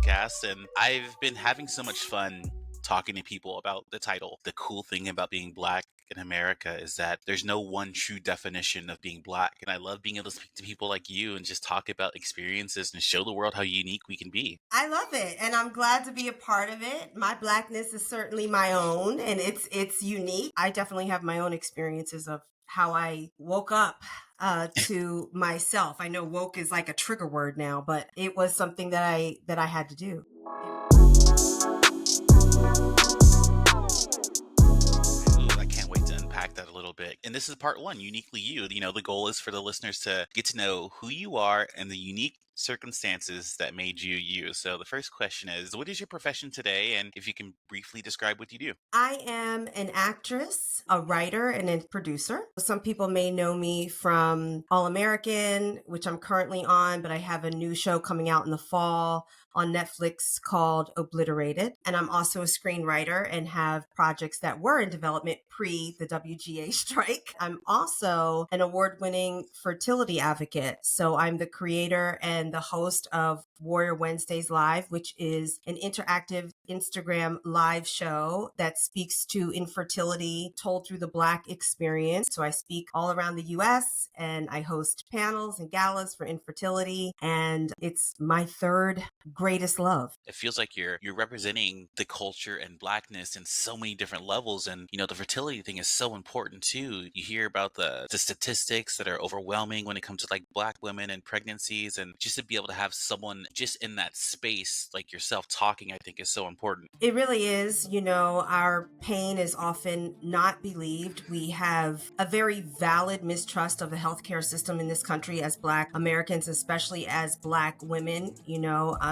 podcast, and I've been having so much fun talking to people about the title. The cool thing about being Black in America is that there's no one true definition of being Black. And I love being able to speak to people like you and just talk about experiences and show the world how unique we can be. I love it, and I'm glad to be a part of it. My Blackness is certainly my own, and it's unique. I definitely have my own experiences of how I woke up to myself. I know woke is like a trigger word now, but it was something that I had to do. Ooh, I can't wait to unpack that a little bit. And this is part one, uniquely you. The goal is for the listeners to get to know who you are and the unique circumstances that made you you. So the first question is, what is your profession today? And if you can briefly describe what you do. I am an actress, a writer, and a producer. Some people may know me from All American, which I'm currently on, but I have a new show coming out in the fall on Netflix called Obliterated. And I'm also a screenwriter and have projects that were in development pre the WGA strike. I'm also an award-winning fertility advocate. So I'm the creator and the host of Warrior Wednesdays Live, which is an interactive Instagram live show that speaks to infertility told through the Black experience. So I speak all around the US and I host panels and galas for infertility. And it's my third greatest love. It feels like you're representing the culture and Blackness in so many different levels. And, the fertility thing is so important too. You hear about the statistics that are overwhelming when it comes to like Black women and pregnancies. And just to be able to have someone just in that space like yourself talking, I think is so important. It really is. Our pain is often not believed. We have a very valid mistrust of the healthcare system in this country as Black Americans, especially as Black women.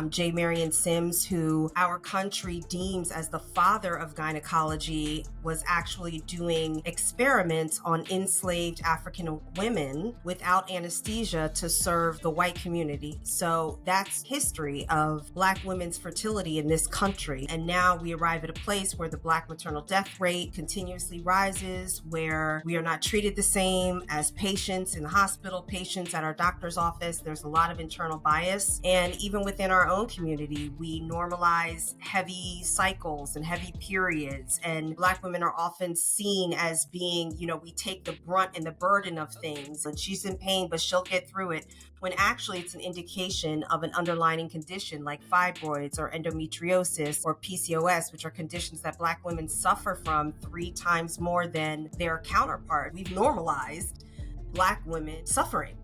J. Marion Sims, who our country deems as the father of gynecology, was actually doing experiments on enslaved African women without anesthesia to serve the white community. So that's history of Black women's fertility in this country. And now we arrive at a place where the Black maternal death rate continuously rises, where we are not treated the same as patients in the hospital, patients at our doctor's office. There's a lot of internal bias. And even within our own community, we normalize heavy cycles and heavy periods. And Black women are often seen as being, we take the brunt and the burden of things. And she's in pain, but she'll get through it. When actually it's an indication of an underlying condition like fibroids or endometriosis or PCOS, which are conditions that Black women suffer from 3 times more than their counterpart. We've normalized Black women suffering.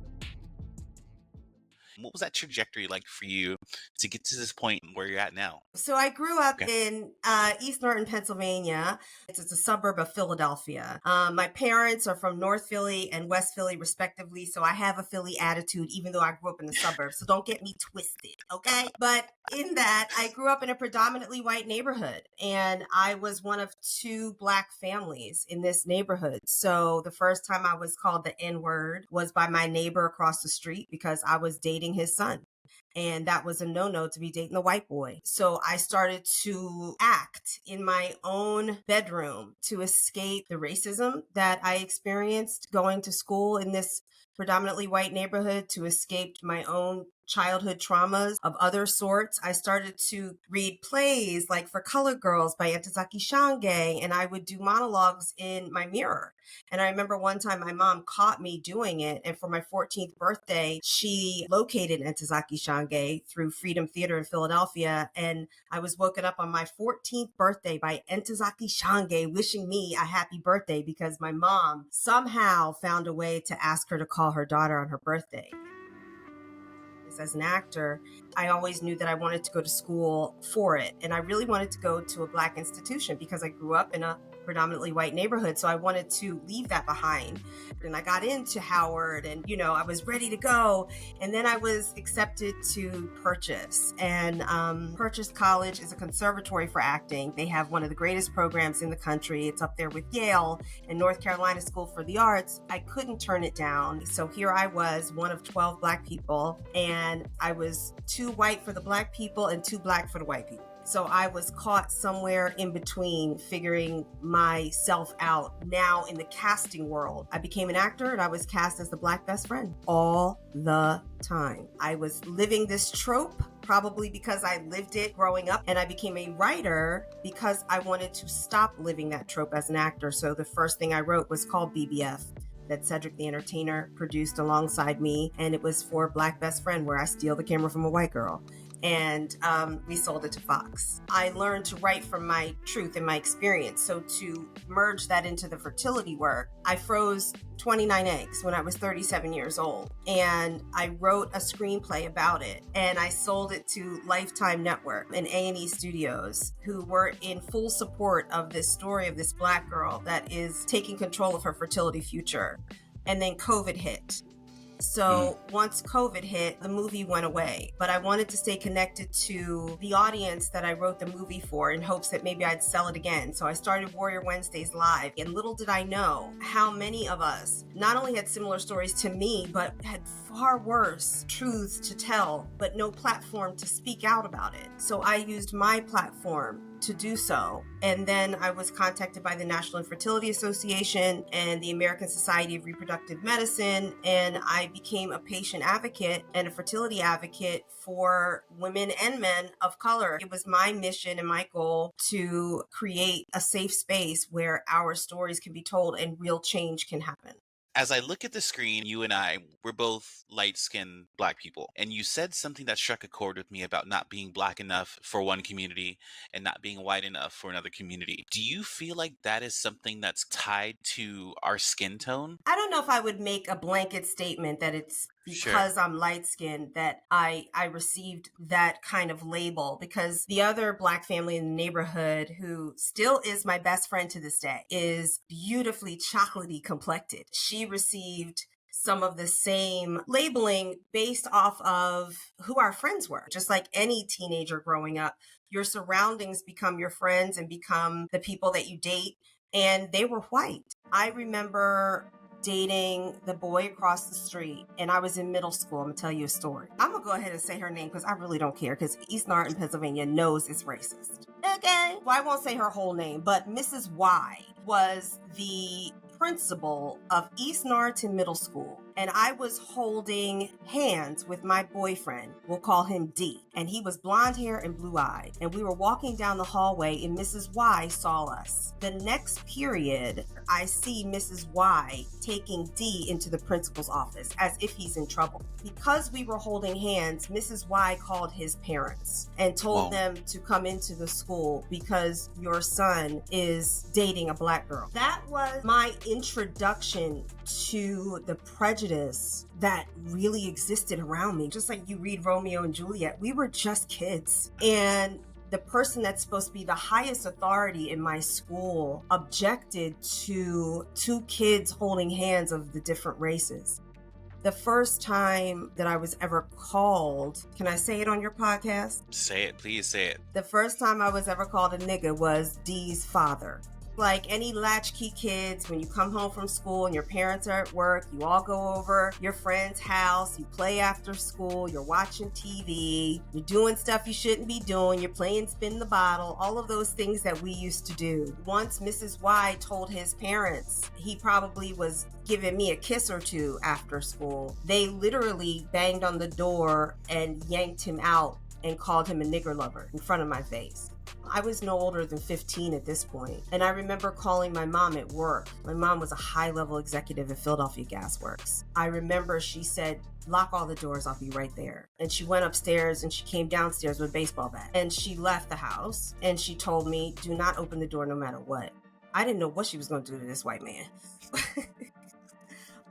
What was that trajectory like for you to get to this point where you're at now? So I grew up in East Norton, Pennsylvania. It's a suburb of Philadelphia. My parents are from North Philly and West Philly, respectively. So I have a Philly attitude, even though I grew up in the suburbs. So don't get me twisted, okay? But in that, I grew up in a predominantly white neighborhood. And I was one of 2 Black families in this neighborhood. So the first time I was called the N-word was by my neighbor across the street because I was dating his son. And that was a no-no to be dating the white boy. So I started to act in my own bedroom to escape the racism that I experienced going to school in this predominantly white neighborhood, to escape my own childhood traumas of other sorts. I started to read plays like For Colored Girls by Ntozake Shange, and I would do monologues in my mirror. And I remember one time my mom caught me doing it, and for my 14th birthday, she located Ntozake Shange through Freedom Theater in Philadelphia, and I was woken up on my 14th birthday by Ntozake Shange wishing me a happy birthday because my mom somehow found a way to ask her to call her daughter on her birthday. As an actor, I always knew that I wanted to go to school for it. And I really wanted to go to a Black institution because I grew up in a predominantly white neighborhood. So I wanted to leave that behind. And I got into Howard and, I was ready to go. And then I was accepted to Purchase. And Purchase College is a conservatory for acting. They have one of the greatest programs in the country. It's up there with Yale and North Carolina School for the Arts. I couldn't turn it down. So here I was, one of 12 Black people. And I was too white for the Black people and too Black for the white people. So I was caught somewhere in between, figuring myself out now in the casting world. I became an actor and I was cast as the Black best friend all the time. I was living this trope probably because I lived it growing up, and I became a writer because I wanted to stop living that trope as an actor. So the first thing I wrote was called BBF, that Cedric the Entertainer produced alongside me, and it was for Black Best Friend, where I steal the camera from a white girl. And we sold it to Fox. I learned to write from my truth and my experience. So to merge that into the fertility work, I froze 29 eggs when I was 37 years old. And I wrote a screenplay about it. And I sold it to Lifetime Network and A&E Studios, who were in full support of this story of this Black girl that is taking control of her fertility future. And then COVID hit. So once COVID hit, the movie went away, but I wanted to stay connected to the audience that I wrote the movie for in hopes that maybe I'd sell it again. So I started Warrior Wednesdays Live, and little did I know how many of us not only had similar stories to me, but had far worse truths to tell, but no platform to speak out about it. So I used my platform to do so. And then I was contacted by the National Infertility Association and the American Society of Reproductive Medicine, and I became a patient advocate and a fertility advocate for women and men of color. It was my mission and my goal to create a safe space where our stories can be told and real change can happen. As I look at the screen, you and I, we're both light-skinned Black people. And you said something that struck a chord with me about not being Black enough for one community and not being white enough for another community. Do you feel like that is something that's tied to our skin tone? I don't know if I would make a blanket statement that it's Sure. because I'm light skinned that I received that kind of label, because the other Black family in the neighborhood, who still is my best friend to this day, is beautifully chocolatey complected. She received some of the same labeling based off of who our friends were. Just like any teenager growing up, your surroundings become your friends and become the people that you date. And they were white. I remember dating the boy across the street, and I was in middle school. I'm gonna tell you a story. I'm gonna go ahead and say her name because I really don't care, because East Norton, Pennsylvania knows it's racist. Okay. Well, I won't say her whole name, but Mrs. Y was the principal of East Norriton Middle School, and I was holding hands with my boyfriend. We'll call him D. And he was blonde hair and blue eyed. And we were walking down the hallway, and Mrs. Y saw us. The next period, I see Mrs. Y taking D into the principal's office as if he's in trouble. Because we were holding hands, Mrs. Y called his parents and told them to come into the school because your son is dating a Black girl. That was my introduction to the prejudice that really existed around me. Just like you read Romeo and Juliet, we were just kids. And the person that's supposed to be the highest authority in my school objected to two kids holding hands of the different races. The first time that I was ever called, can I say it on your podcast? Say it, please say it. The first time I was ever called a nigga was Dee's father. Like any latchkey kids, when you come home from school and your parents are at work, you all go over your friend's house, you play after school, you're watching TV, you're doing stuff you shouldn't be doing, you're playing spin the bottle, all of those things that we used to do. Once Mrs. Y told his parents he probably was giving me a kiss or two after school, they literally banged on the door and yanked him out and called him a nigger lover in front of my face. I was no older than 15 at this point, and I remember calling my mom at work. My mom was a high-level executive at Philadelphia Gas Works. I remember she said, "Lock all the doors, I'll be right there." And she went upstairs and she came downstairs with a baseball bat. And she left the house and she told me, "Do not open the door no matter what." I didn't know what she was going to do to this white man.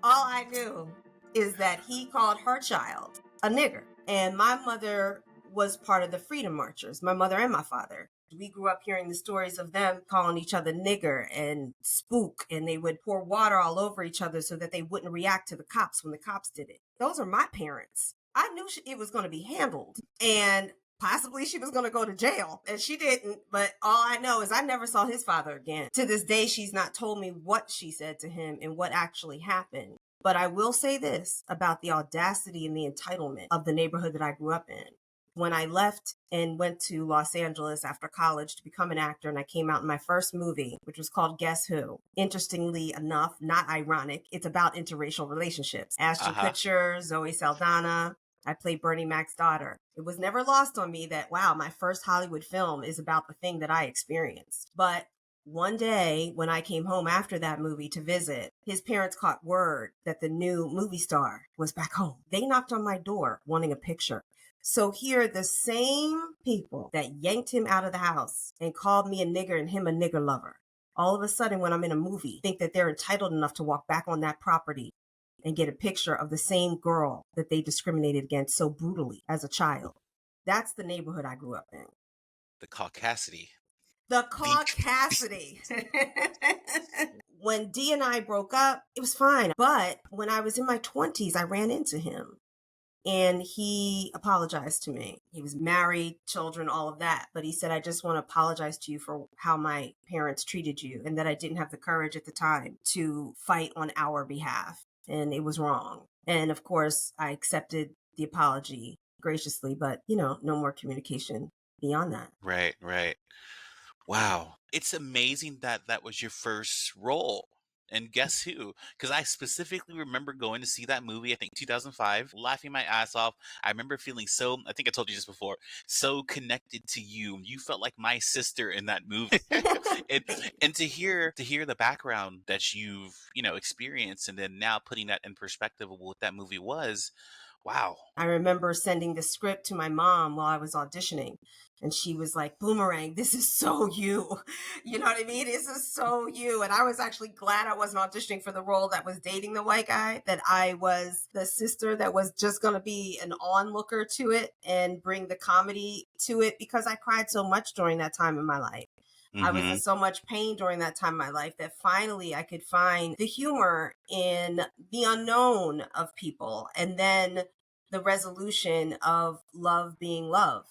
All I knew is that he called her child a nigger. And my mother was part of the Freedom Marchers, my mother and my father. We grew up hearing the stories of them calling each other nigger and spook, and they would pour water all over each other so that they wouldn't react to the cops when the cops did it. Those are my parents. I knew it was going to be handled, and possibly she was going to go to jail, and she didn't. But all I know is I never saw his father again. To this day, she's not told me what she said to him and what actually happened. But I will say this about the audacity and the entitlement of the neighborhood that I grew up in. When I left and went to Los Angeles after college to become an actor, and I came out in my first movie, which was called Guess Who. Interestingly enough, not ironic, it's about interracial relationships. Ashton Kutcher, Zoe Saldana. I played Bernie Mac's daughter. It was never lost on me that, wow, my first Hollywood film is about the thing that I experienced. But one day when I came home after that movie to visit, his parents caught word that the new movie star was back home. They knocked on my door wanting a picture. So here, the same people that yanked him out of the house and called me a nigger and him a nigger lover, all of a sudden when I'm in a movie, think that they're entitled enough to walk back on that property and get a picture of the same girl that they discriminated against so brutally as a child. That's the neighborhood I grew up in. The caucasity. The The caucasity. When D and I broke up, it was fine. But when I was in my 20s, I ran into him and he apologized to me. He was married, children, all of that. But he said, I just want to apologize to you for how my parents treated you and that I didn't have the courage at the time to fight on our behalf. And it was wrong. And of course, I accepted the apology graciously, but no more communication beyond that. Right, right. Wow. It's amazing that that was your first role. And guess who? Because I specifically remember going to see that movie, I think 2005, laughing my ass off. I remember feeling so, I think I told you this before, so connected to you. You felt like my sister in that movie. and and to hear the background that you've experienced and then now putting that in perspective of what that movie was. Wow. I remember sending the script to my mom while I was auditioning. And she was like, Boomerang, this is so you. You know what I mean? This is so you. And I was actually glad I wasn't auditioning for the role that was dating the white guy, that I was the sister that was just going to be an onlooker to it and bring the comedy to it, because I cried so much during that time in my life. I was in Mm-hmm. so much pain during that time in my life that finally I could find the humor in the unknown of people and then the resolution of love being love.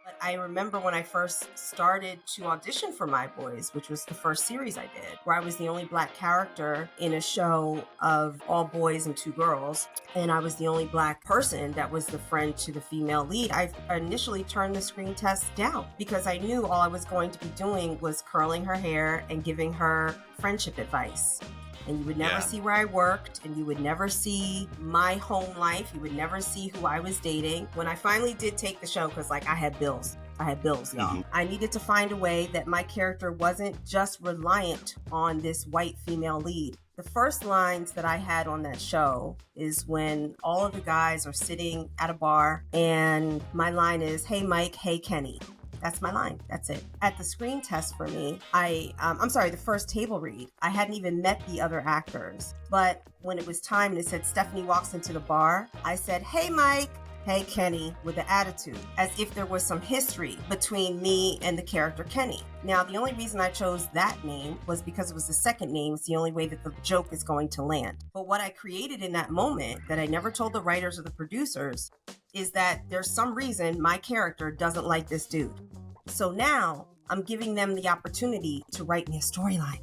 But I remember when I first started to audition for My Boys, which was the first series I did, where I was the only Black character in a show of all boys and two girls. And I was the only Black person that was the friend to the female lead. I initially turned the screen test down because I knew all I was going to be doing was curling her hair and giving her friendship advice. And you would never Yeah. see where I worked, and you would never see my home life. You would never see who I was dating. When I finally did take the show, because I had bills. I had bills, y'all. Mm-hmm. I needed to find a way that my character wasn't just reliant on this white female lead. The first lines that I had on that show is when all of the guys are sitting at a bar, and my line is, hey, Mike, hey, Kenny. That's my line. That's it. At the screen test for me, the first table read, I hadn't even met the other actors. But when it was time and it said Stephanie walks into the bar, I said, hey, Mike, hey, Kenny, with an attitude, as if there was some history between me and the character Kenny. Now, the only reason I chose that name was because it was the second name. It's the only way that the joke is going to land. But what I created in that moment that I never told the writers or the producers is that there's some reason my character doesn't like this dude. So now I'm giving them the opportunity to write me a storyline.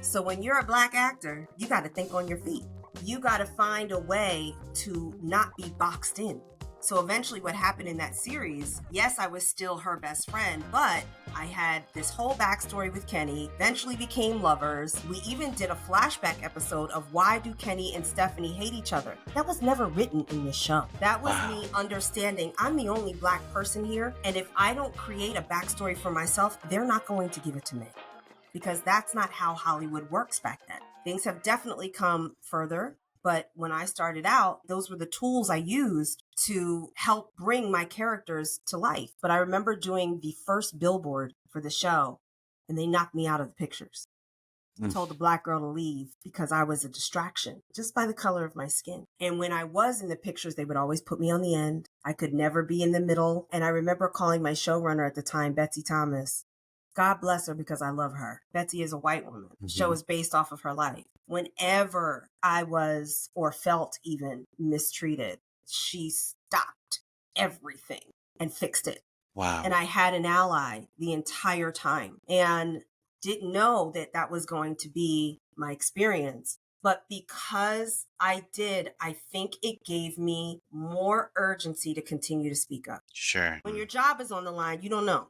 So when you're a Black actor, you got to think on your feet. You got to find a way to not be boxed in. So eventually what happened in that series, yes, I was still her best friend, but I had this whole backstory with Kenny, eventually became lovers. We even did a flashback episode of why do Kenny and Stephanie hate each other. That was never written in this show. That was Wow. me understanding I'm the only Black person here, and if I don't create a backstory for myself, they're not going to give it to me. Because that's not how Hollywood works back then. Things have definitely come further. But when I started out, those were the tools I used to help bring my characters to life. But I remember doing the first billboard for the show, and they knocked me out of the pictures. Told the Black girl to leave because I was a distraction just by the color of my skin. And when I was in the pictures, they would always put me on the end. I could never be in the middle. And I remember calling my showrunner at the time, Betsy Thomas. God bless her because I love her. Betsy is a white woman. The show is based off of her life. Whenever I was or felt even mistreated, she stopped everything and fixed it. Wow. And I had an ally the entire time and didn't know that that was going to be my experience. But because I did, I think it gave me more urgency to continue to speak up. Sure. When your job is on the line, you don't know.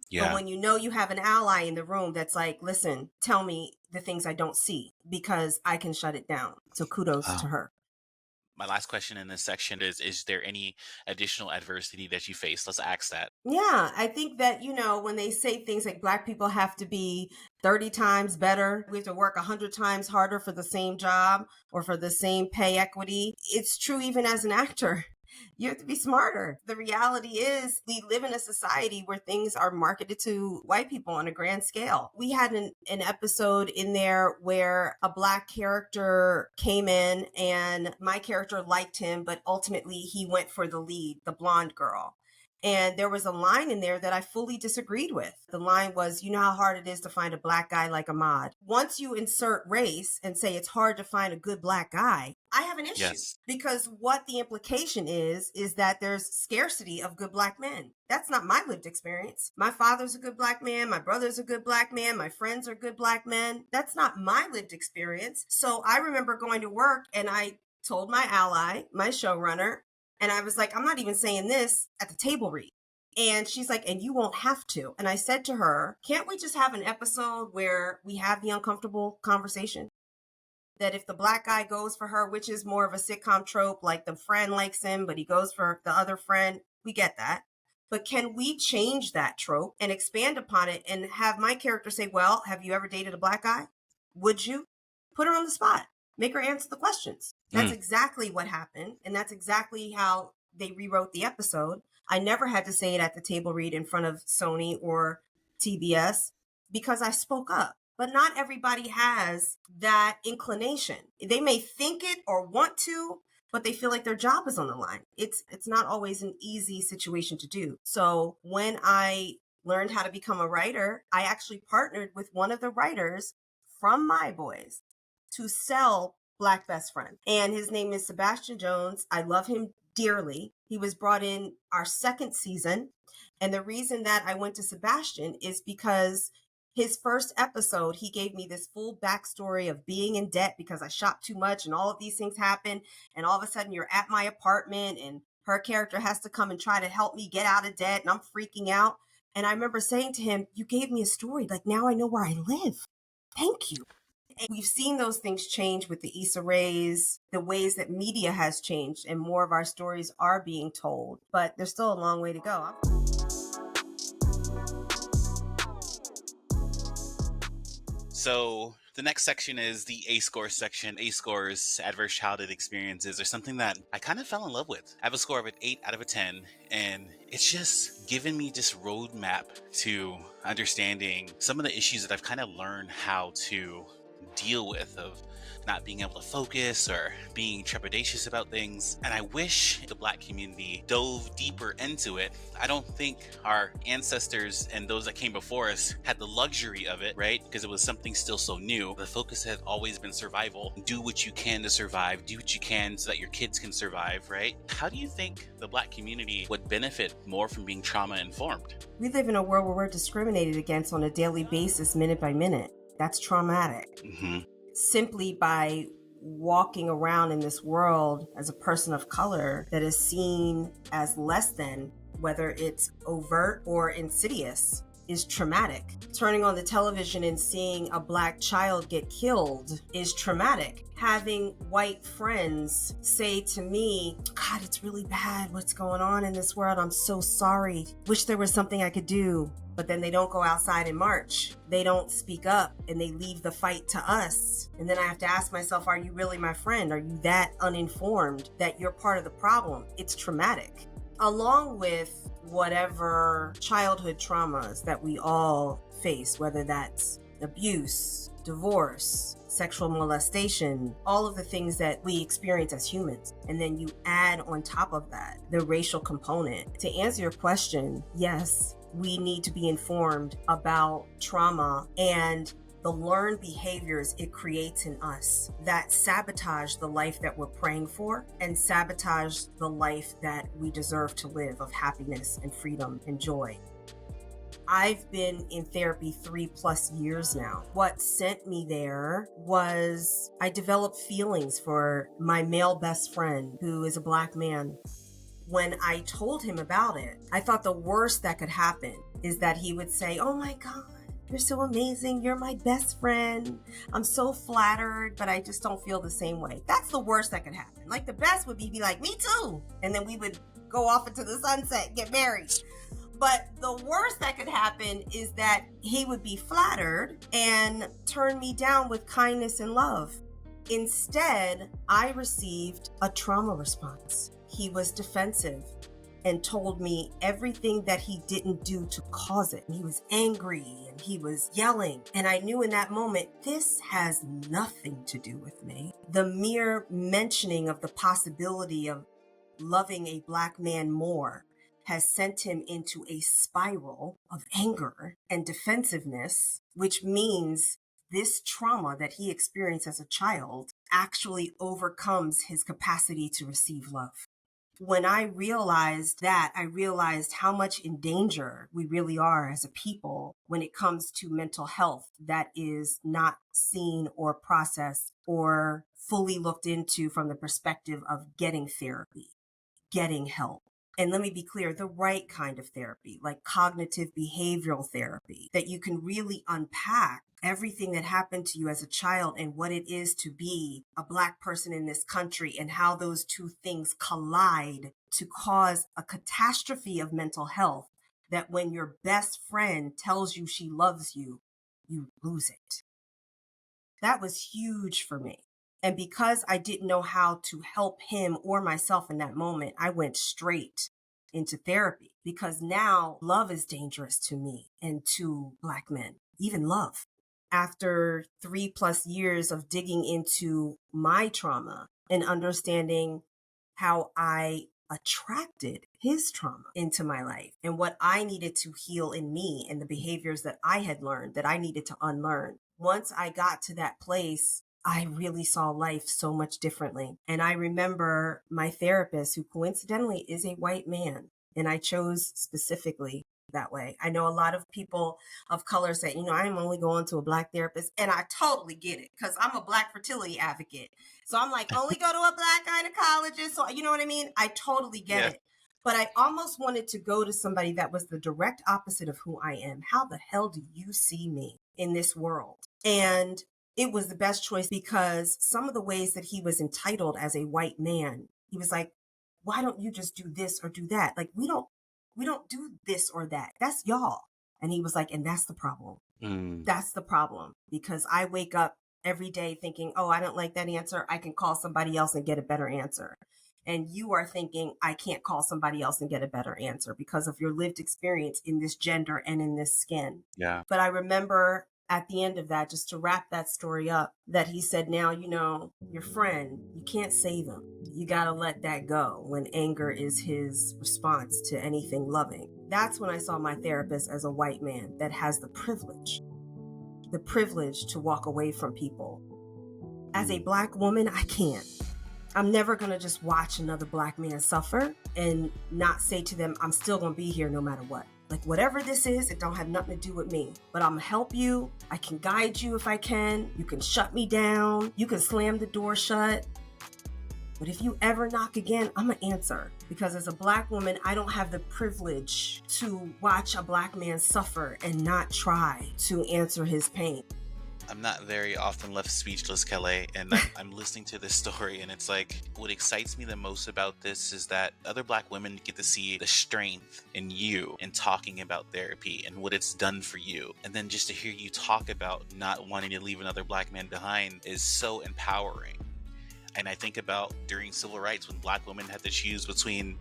Yeah. But when you know you have an ally in the room that's like, listen, tell me the things I don't see because I can shut it down. So kudos Wow. to her. My last question in this section is there any additional adversity that you face? Let's ask that. Yeah, I think that, when they say things like Black people have to be 30 times better, we have to work 100 times harder for the same job or for the same pay equity, it's true even as an actor. You have to be smarter. The reality is, we live in a society where things are marketed to white people on a grand scale. We had an episode in there where a Black character came in and my character liked him, but ultimately he went for the lead, the blonde girl. And there was a line in there that I fully disagreed with. The line was, you know how hard it is to find a Black guy like Ahmad. Once you insert race and say it's hard to find a good Black guy, I have an issue, Yes. because what the implication is that there's scarcity of good Black men. That's not my lived experience. My father's a good Black man. My brother's a good Black man. My friends are good Black men. That's not my lived experience. So I remember going to work and I told my ally, my showrunner, and I was like, I'm not even saying this at the table read. And she's like, and you won't have to. And I said to her, can't we just have an episode where we have the uncomfortable conversation? That if the Black guy goes for her, which is more of a sitcom trope, like the friend likes him, but he goes for the other friend, we get that. But can we change that trope and expand upon it and have my character say, well, have you ever dated a Black guy? Would you? Put her on the spot. Make her answer the questions. That's exactly what happened. And that's exactly how they rewrote the episode. I never had to say it at the table read in front of Sony or TBS because I spoke up. But not everybody has that inclination. They may think it or want to, but they feel like their job is on the line. It's not always an easy situation to do. So when I learned how to become a writer, I actually partnered with one of the writers from My Boys to sell Black Best Friend. And his name is Sebastian Jones. I love him dearly. He was brought in our second season. And the reason that I went to Sebastian is because his first episode, he gave me this full backstory of being in debt because I shopped too much and all of these things happen. And all of a sudden you're at my apartment and her character has to come and try to help me get out of debt. And I'm freaking out. And I remember saying to him, you gave me a story. Like, now I know where I live. Thank you. And we've seen those things change with the Issa Raes, the ways that media has changed, and more of our stories are being told. But there's still a long way to go. So the next section is the A score section. A scores, adverse childhood experiences, are something that I kind of fell in love with. I have a score of an 8 out of a 10, and it's just given me this roadmap to understanding some of the issues that I've kind of learned how to deal with, of not being able to focus or being trepidatious about things. And I wish the Black community dove deeper into it. I don't think our ancestors and those that came before us had the luxury of it, right? Because it was something still so new. The focus has always been survival. Do what you can to survive. Do what you can so that your kids can survive, right? How do you think the Black community would benefit more from being trauma informed? We live in a world where we're discriminated against on a daily basis, minute by minute. That's traumatic. Simply by walking around in this world as a person of color that is seen as less than, whether it's overt or insidious, is traumatic. Turning on the television and seeing a Black child get killed is traumatic. Having white friends say to me, God, it's really bad what's going on in this world. I'm so sorry. Wish there was something I could do. But then they don't go outside and march. They don't speak up and they leave the fight to us. And then I have to ask myself, are you really my friend? Are you that uninformed that you're part of the problem? It's traumatic. Along with whatever childhood traumas that we all face, whether that's abuse, divorce, sexual molestation, all of the things that we experience as humans. And then you add on top of that the racial component. To answer your question, yes, we need to be informed about trauma and the learned behaviors it creates in us that sabotage the life that we're praying for and sabotage the life that we deserve to live, of happiness and freedom and joy. I've been in therapy 3+ years now. What sent me there was I developed feelings for my male best friend who is a Black man. When I told him about it, I thought the worst that could happen is that he would say, oh my God, You're so amazing. You're my best friend. I'm so flattered, but I just don't feel the same way. That's the worst that could happen. Like the best would be like, me too. And then we would go off into the sunset and get married. But the worst that could happen is that he would be flattered and turn me down with kindness and love. Instead, I received a trauma response. He was defensive and told me everything that he didn't do to cause it. He was angry and he was yelling. And I knew in that moment, this has nothing to do with me. The mere mentioning of the possibility of loving a Black man more has sent him into a spiral of anger and defensiveness, which means this trauma that he experienced as a child actually overcomes his capacity to receive love. When I realized that, I realized how much in danger we really are as a people when it comes to mental health that is not seen or processed or fully looked into from the perspective of getting therapy, getting help. And let me be clear, the right kind of therapy, like cognitive behavioral therapy, that you can really unpack everything that happened to you as a child and what it is to be a Black person in this country and how those two things collide to cause a catastrophe of mental health that when your best friend tells you she loves you, you lose it. That was huge for me. And because I didn't know how to help him or myself in that moment, I went straight into therapy because now love is dangerous to me and to Black men, even love. After 3+ years of digging into my trauma and understanding how I attracted his trauma into my life and what I needed to heal in me and the behaviors that I had learned that I needed to unlearn. Once I got to that place, I really saw life so much differently. And I remember my therapist, who coincidentally is a white man, and I chose specifically that way. I know a lot of people of color say, I'm only going to a Black therapist, and I totally get it because I'm a Black fertility advocate. So I'm like, only go to a Black gynecologist. So you know what I mean? I totally get Yeah. it. But I almost wanted to go to somebody that was the direct opposite of who I am. How the hell do you see me in this world? And it was the best choice because some of the ways that he was entitled as a white man, he was like, why don't you just do this or do that? Like, we don't do this or that. That's y'all. And he was like, and that's the problem. That's the problem, because I wake up every day thinking, oh, I don't like that answer. I can call somebody else and get a better answer. And you are thinking, I can't call somebody else and get a better answer because of your lived experience in this gender and in this skin. Yeah. But I remember at the end of that, just to wrap that story up, that he said, now, your friend, you can't save him. You got to let that go when anger is his response to anything loving. That's when I saw my therapist as a white man that has the privilege to walk away from people. As a Black woman, I can't. I'm never going to just watch another Black man suffer and not say to them, I'm still going to be here no matter what. Like, whatever this is, it don't have nothing to do with me. But I'm going to help you. I can guide you if I can. You can shut me down. You can slam the door shut. But if you ever knock again, I'm going to answer. Because as a Black woman, I don't have the privilege to watch a Black man suffer and not try to answer his pain. I'm not very often left speechless, Kellee, and I'm listening to this story, and it's like, what excites me the most about this is that other Black women get to see the strength in you in talking about therapy and what it's done for you. And then just to hear you talk about not wanting to leave another Black man behind is so empowering. And I think about during civil rights when Black women had to choose between,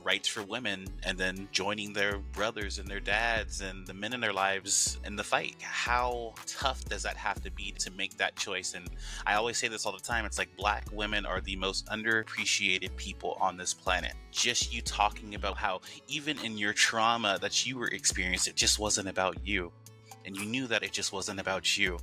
rights for women and then joining their brothers and their dads and the men in their lives in the fight. How tough does that have to be to make that choice? And I always say this all the time. It's like Black women are the most underappreciated people on this planet. Just you talking about how even in your trauma that you were experiencing, it just wasn't about you. And you knew that it just wasn't about you.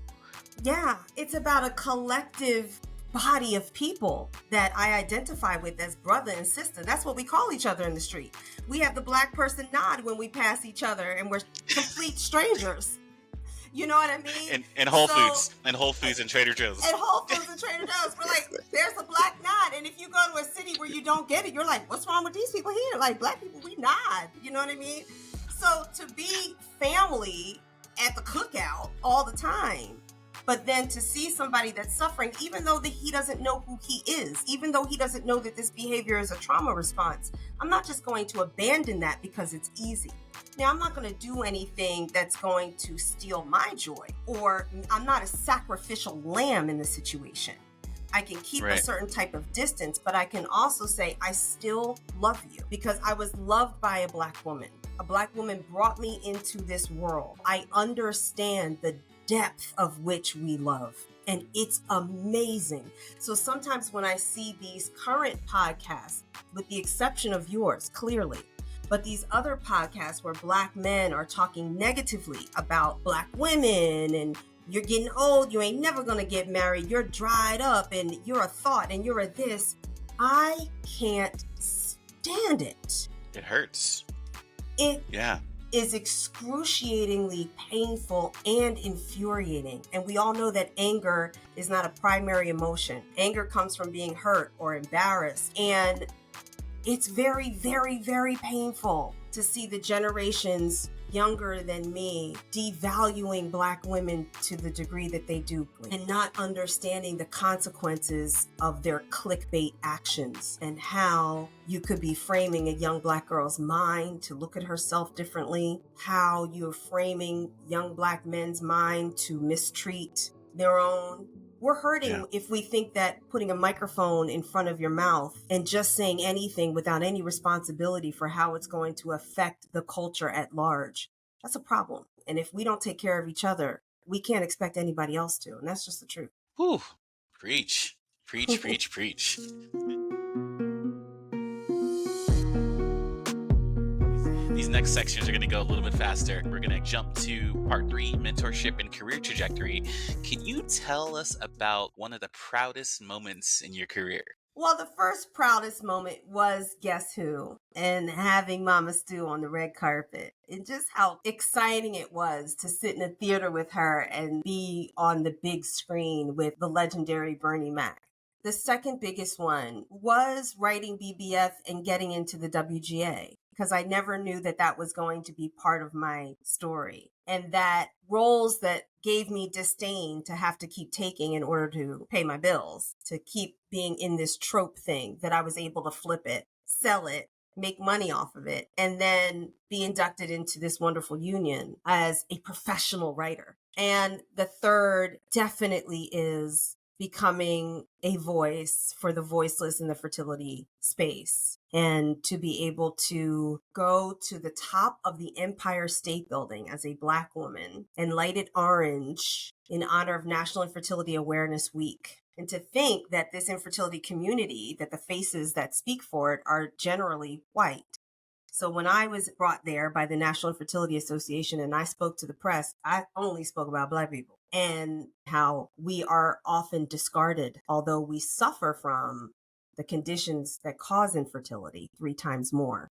Yeah, it's about a collective body of people that I identify with as brother and sister. That's what we call each other in the street. We have the Black person nod when we pass each other and we're complete strangers. You know what I mean? And Whole Foods and Trader Joe's. And Whole Foods and Trader Joe's. We're like, there's a Black nod. And if you go to a city where you don't get it, you're like, what's wrong with these people here? Like, Black people, we nod. You know what I mean? So to be family at the cookout all the time. But then to see somebody that's suffering, even though that he doesn't know who he is, even though he doesn't know that this behavior is a trauma response, I'm not just going to abandon that because it's easy. Now, I'm not going to do anything that's going to steal my joy, or I'm not a sacrificial lamb in the situation. I can keep a certain type of distance, but I can also say, I still love you because I was loved by a Black woman. A Black woman brought me into this world. I understand the depth of which we love, and it's amazing. So sometimes when I see these current podcasts, with the exception of yours, clearly, but these other podcasts where Black men are talking negatively about Black women and you're getting old, you ain't never gonna get married, you're dried up, and you're a thought, and you're a this. I can't stand it. It hurts. It is excruciatingly painful and infuriating. And we all know that anger is not a primary emotion. Anger comes from being hurt or embarrassed. And it's very, very, very painful to see the generations younger than me devaluing Black women to the degree that they do and not understanding the consequences of their clickbait actions and how you could be framing a young Black girl's mind to look at herself differently, how you're framing young Black men's mind to mistreat their own. We're hurting if we think that putting a microphone in front of your mouth and just saying anything without any responsibility for how it's going to affect the culture at large, that's a problem. And if we don't take care of each other, we can't expect anybody else to. And that's just the truth. Whew. Preach. Preach, preach, preach. These next sections are going to go a little bit faster. We're going to jump to part 3, mentorship and career trajectory. Can you tell us about one of the proudest moments in your career? Well, the first proudest moment was Guess Who and having Mama Stu on the red carpet, and just how exciting it was to sit in a theater with her and be on the big screen with the legendary Bernie Mac. The second biggest one was writing BBF and getting into the WGA, because I never knew that that was going to be part of my story. And that roles that gave me disdain to have to keep taking in order to pay my bills, to keep being in this trope thing, that I was able to flip it, sell it, make money off of it, and then be inducted into this wonderful union as a professional writer. And the third definitely is becoming a voice for the voiceless in the fertility space, and to be able to go to the top of the Empire State Building as a Black woman and light it orange in honor of National Infertility Awareness Week. And to think that this infertility community, that the faces that speak for it are generally white. So when I was brought there by the National Infertility Association and I spoke to the press, I only spoke about Black people and how we are often discarded, although we suffer from the conditions that cause infertility 3 times more.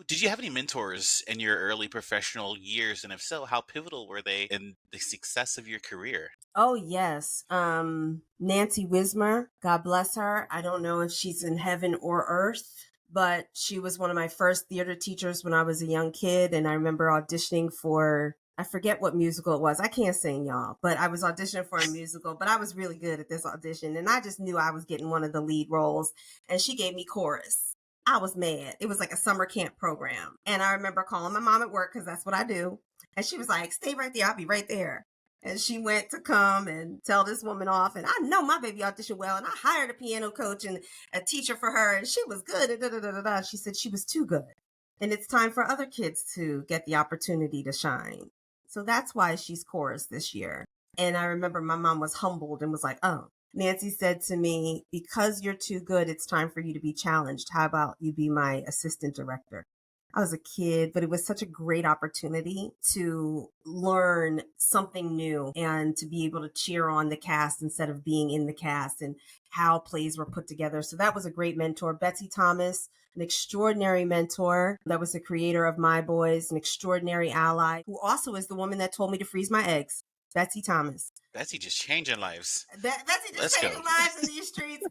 Did you have any mentors in your early professional years? And if so, how pivotal were they in the success of your career? Oh, yes. Nancy Wismer, God bless her. I don't know if she's in heaven or earth, but she was one of my first theater teachers when I was a young kid. And I remember auditioning for, I forget what musical it was. I can't sing, y'all, but I was auditioning for a musical, but I was really good at this audition. And I just knew I was getting one of the lead roles. And she gave me chorus. I was mad. It was like a summer camp program. And I remember calling my mom at work, because that's what I do. And she was like, stay right there. I'll be right there. And she went to come and tell this woman off. And I know my baby auditioned well. And I hired a piano coach and a teacher for her. And she was good. And She said she was too good. And it's time for other kids to get the opportunity to shine. So that's why she's chorus this year. And I remember my mom was humbled and was like, oh, Nancy said to me, because you're too good, it's time for you to be challenged. How about you be my assistant director? I was a kid, but it was such a great opportunity to learn something new and to be able to cheer on the cast instead of being in the cast, and how plays were put together. So that was a great mentor. Betsy Thomas, an extraordinary mentor that was the creator of My Boys, an extraordinary ally, who also is the woman that told me to freeze my eggs. Betsy Thomas. Betsy just changing lives. Betsy just changing lives in these streets.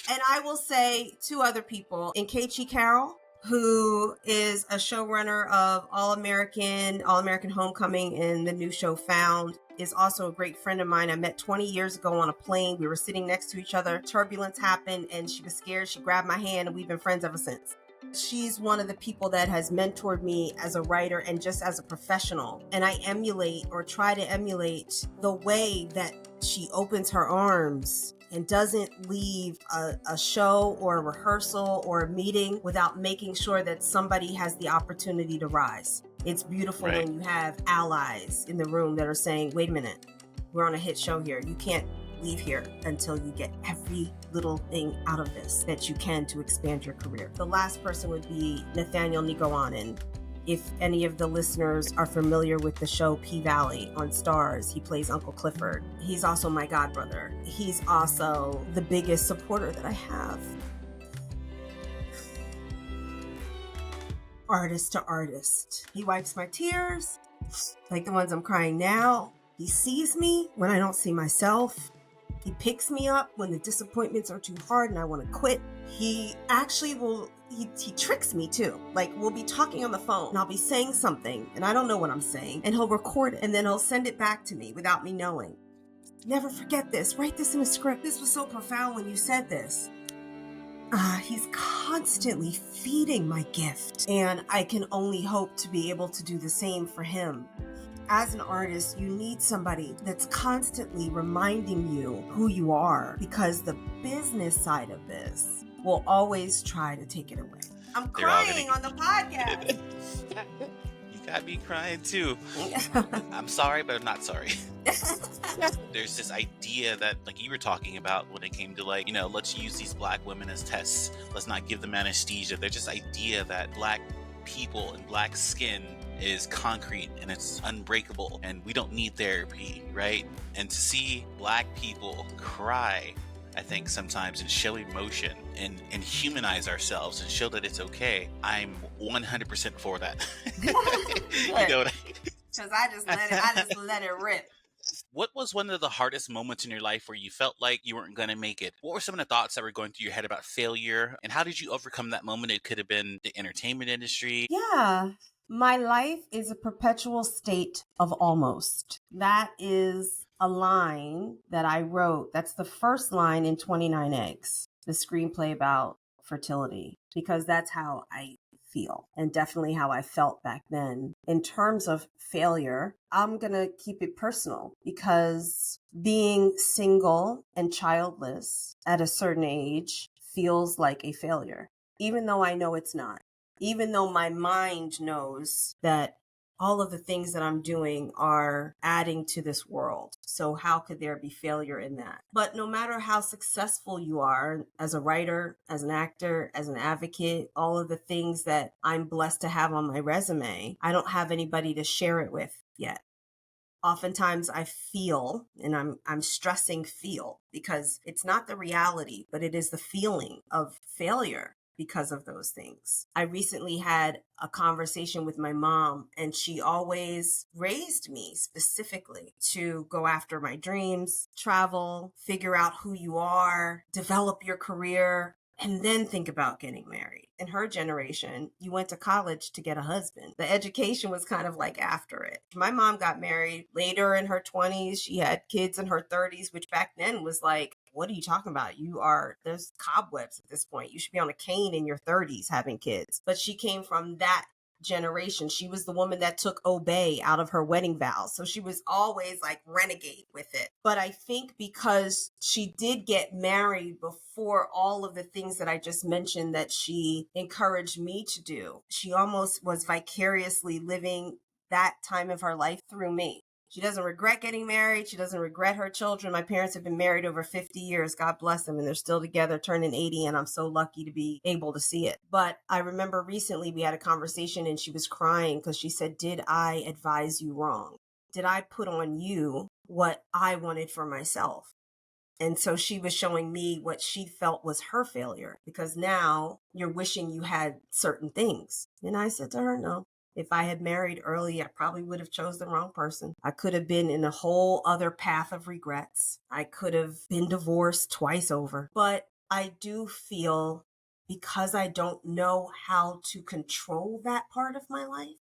And I will say 2 other people. Nkechi Carroll, who is a showrunner of All American Homecoming and the new show Found, is also a great friend of mine. I met 20 years ago on a plane. We were sitting next to each other. Turbulence happened and she was scared. She grabbed my hand and we've been friends ever since. She's one of the people that has mentored me as a writer and just as a professional. And I emulate or try to emulate the way that she opens her arms and doesn't leave a show or a rehearsal or a meeting without making sure that somebody has the opportunity to rise. It's beautiful Right. when you have allies in the room that are saying, wait a minute, we're on a hit show here. You can't leave here until you get every little thing out of this that you can to expand your career. The last person would be Nathaniel Nigowanan. If any of the listeners are familiar with the show P-Valley on Starz, he plays Uncle Clifford. He's also my godbrother. He's also the biggest supporter that I have. Artist to artist. He wipes my tears, like the ones I'm crying now. He sees me when I don't see myself. He picks me up when the disappointments are too hard and I want to quit. He actually will, he tricks me too. Like, we'll be talking on the phone and I'll be saying something and I don't know what I'm saying, and he'll record it and then he'll send it back to me without me knowing. Never forget this. Write this in a script. This was so profound when you said this. He's constantly feeding my gift, and I can only hope to be able to do the same for him. As an artist, you need somebody that's constantly reminding you who you are, because the business side of this will always try to take it away. I'm crying on the podcast. You got me crying too. I'm sorry, but I'm not sorry. There's this idea that, like you were talking about when it came to, like, you know, let's use these black women as tests. Let's not give them anesthesia. There's this idea that black people and black skin is concrete and it's unbreakable and we don't need therapy, right? And to see black people cry, I think sometimes, and show emotion and humanize ourselves and show that it's okay, I'm 100% for that. You know what I mean? Because I just let it rip. What was one of the hardest moments in your life where you felt like you weren't going to make it? What were some of the thoughts that were going through your head about failure? And how did you overcome that moment? It could have been the entertainment industry. Yeah. My life is a perpetual state of almost. That is a line that I wrote. That's the first line in 29 Eggs, the screenplay about fertility, because that's how I feel, and definitely how I felt back then. In terms of failure, I'm going to keep it personal, because being single and childless at a certain age feels like a failure, even though I know it's not. Even though my mind knows that all of the things that I'm doing are adding to this world. So how could there be failure in that? But no matter how successful you are as a writer, as an actor, as an advocate, all of the things that I'm blessed to have on my resume, I don't have anybody to share it with yet. Oftentimes I feel, and I'm stressing feel, because it's not the reality, but it is the feeling of failure because of those things. I recently had a conversation with my mom, and she always raised me specifically to go after my dreams, travel, figure out who you are, develop your career, and then think about getting married. In her generation, you went to college to get a husband. The education was kind of like after it. My mom got married later in her 20s. She had kids in her 30s, which back then was like, what are you talking about? There's cobwebs at this point. You should be on a cane in your 30s having kids. But she came from that generation. She was the woman that took obey out of her wedding vows. So she was always like renegade with it. But I think because she did get married before all of the things that I just mentioned that she encouraged me to do, she almost was vicariously living that time of her life through me. She doesn't regret getting married. She doesn't regret her children. My parents have been married over 50 years. God bless them. And they're still together, turning 80. And I'm so lucky to be able to see it. But I remember recently we had a conversation and she was crying because she said, did I advise you wrong? Did I put on you what I wanted for myself? And so she was showing me what she felt was her failure, because now you're wishing you had certain things. And I said to her, no. If I had married early, I probably would have chose the wrong person. I could have been in a whole other path of regrets. I could have been divorced twice over. But I do feel, because I don't know how to control that part of my life,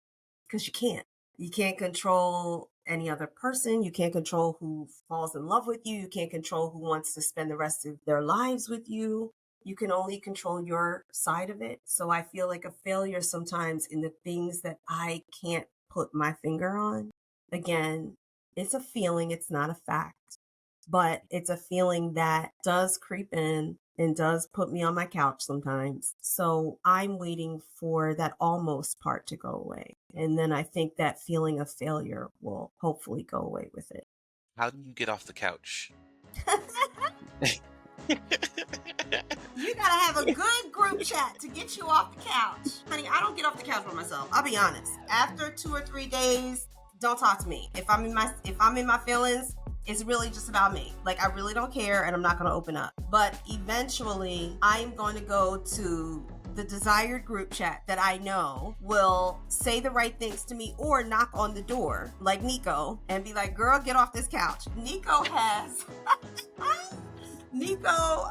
because you can't. You can't control any other person. You can't control who falls in love with you. You can't control who wants to spend the rest of their lives with you. You can only control your side of it. So I feel like a failure sometimes in the things that I can't put my finger on. Again, it's a feeling, it's not a fact, but it's a feeling that does creep in and does put me on my couch sometimes. So I'm waiting for that almost part to go away. And then I think that feeling of failure will hopefully go away with it. How do you get off the couch? You gotta have a good group chat to get you off the couch. Honey, I don't get off the couch by myself. I'll be honest. After 2 or 3 days, don't talk to me. If I'm in my feelings, it's really just about me. Like, I really don't care and I'm not gonna open up. But eventually I am going to go to the desired group chat that I know will say the right things to me, or knock on the door like Nico and be like, girl, get off this couch. Nico has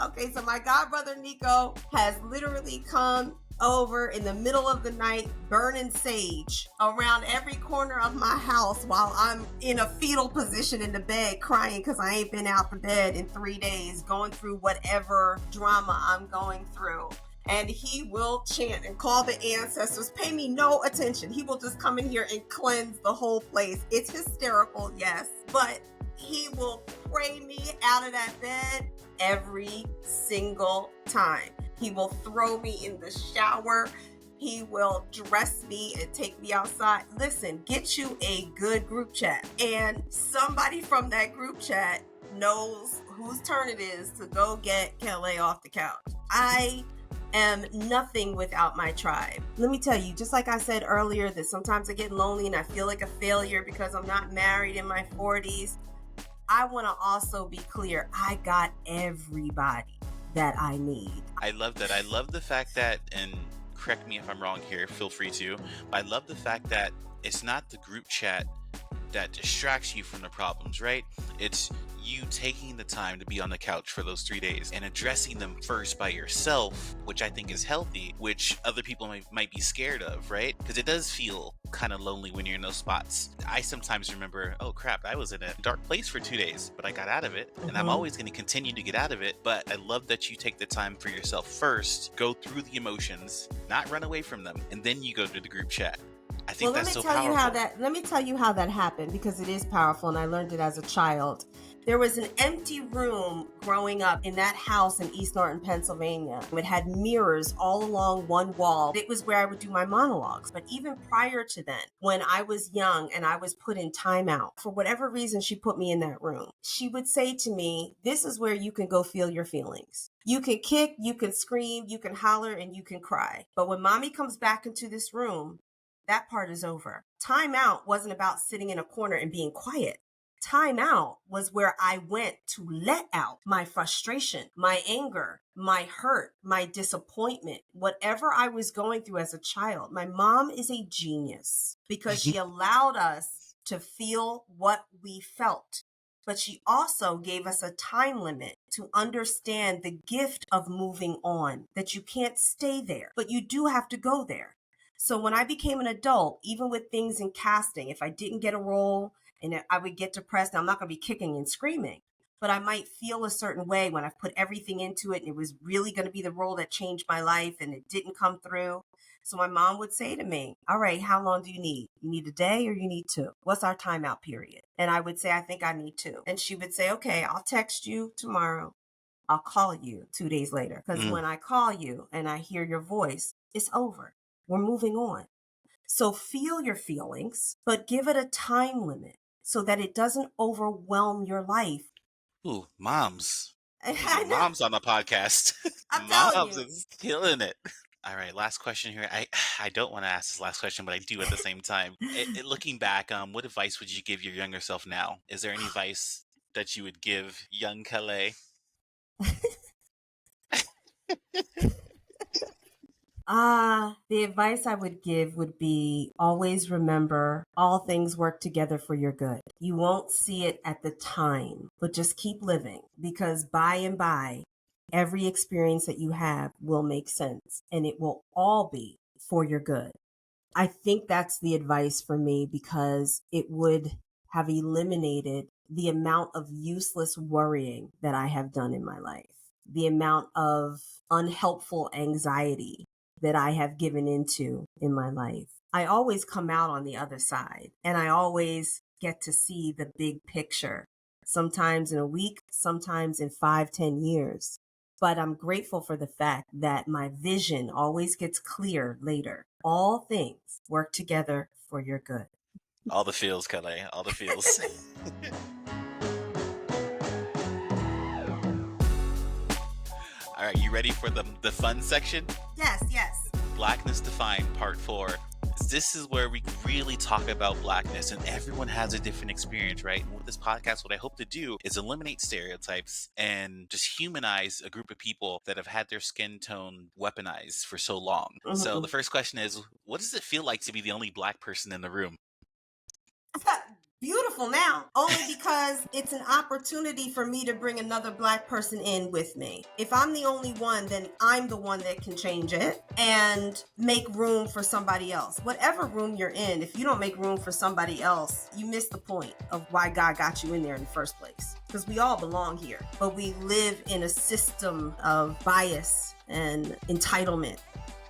okay, so my godbrother Nico has literally come over in the middle of the night, burning sage around every corner of my house while I'm in a fetal position in the bed crying because I ain't been out the bed in 3 days, going through whatever drama I'm going through. And he will chant and call the ancestors, pay me no attention. He will just come in here and cleanse the whole place. It's hysterical, yes, but he will pray me out of that bed every single time. He will throw me in the shower. He will dress me and take me outside. Listen, get you a good group chat. And somebody from that group chat knows whose turn it is to go get Kellee off the couch. I am nothing without my tribe. Let me tell you, just like I said earlier, that sometimes I get lonely and I feel like a failure because I'm not married in my 40s. I want to also be clear, I got everybody that I need. I love that. I love the fact that, and correct me if I'm wrong here, feel free to, but I love the fact that it's not the group chat that distracts you from the problems, right? It's you taking the time to be on the couch for those 3 days and addressing them first by yourself, which I think is healthy, which other people might be scared of, right? Because it does feel kind of lonely when you're in those spots. I sometimes remember, oh crap, I was in a dark place for 2 days, but I got out of it, and I'm always going to continue to get out of it. But I love that you take the time for yourself first, go through the emotions, not run away from them, and then you go to the group chat. I think that's so powerful. Let me tell you how that happened, because it is powerful and I learned it as a child. There was an empty room growing up in that house in East Norton, Pennsylvania. It had mirrors all along one wall. It was where I would do my monologues. But even prior to then, when I was young and I was put in timeout, for whatever reason, she put me in that room. She would say to me, this is where you can go feel your feelings. You can kick, you can scream, you can holler, and you can cry. But when mommy comes back into this room, that part is over. Timeout wasn't about sitting in a corner and being quiet. Time out was where I went to let out my frustration, my anger, my hurt, my disappointment, whatever I was going through as a child. My mom is a genius because she allowed us to feel what we felt. But she also gave us a time limit to understand the gift of moving on, that you can't stay there, but you do have to go there. So when I became an adult, even with things in casting, if I didn't get a role, and I would get depressed, I'm not going to be kicking and screaming, but I might feel a certain way when I've put everything into it and it was really going to be the role that changed my life and it didn't come through. So my mom would say to me, all right, how long do you need? You need a day or you need 2? What's our timeout period? And I would say, I think I need 2. And she would say, okay, I'll text you tomorrow. I'll call you 2 days later. Because when I call you and I hear your voice, it's over. We're moving on. So feel your feelings, but give it a time limit so that it doesn't overwhelm your life. Ooh, moms. I know. Moms on the podcast. I'm telling Moms you. is killing it. All right, last question here. I don't want to ask this last question, but I do at the same time. Looking back, what advice would you give your younger self now? Is there any advice that you would give young Kellee? The advice I would give would be always remember all things work together for your good. You won't see it at the time, but just keep living, because by and by, Every experience that you have will make sense and it will all be for your good. I think that's the advice for me because it would have eliminated the amount of useless worrying that I have done in my life, the amount of unhelpful anxiety that I have given into in my life. I always come out on the other side and I always get to see the big picture, sometimes in a week, sometimes in 5, 10 years. But I'm grateful for the fact that my vision always gets clear later. All things work together for your good. All the feels, Kellee. All the feels. All right, you ready for the fun section? Yes, yes. Blackness Defined, Part 4. This is where we really talk about blackness, and everyone has a different experience, right? And with this podcast, what I hope to do is eliminate stereotypes and just humanize a group of people that have had their skin tone weaponized for so long. So the first question is, what does it feel like to be the only black person in the room? Beautiful now, only because it's an opportunity for me to bring another black person in with me. If I'm the only one, then I'm the one that can change it and make room for somebody else. Whatever room you're in, if you don't make room for somebody else, you miss the point of why God got you in there in the first place. Because we all belong here, but we live in a system of bias and entitlement.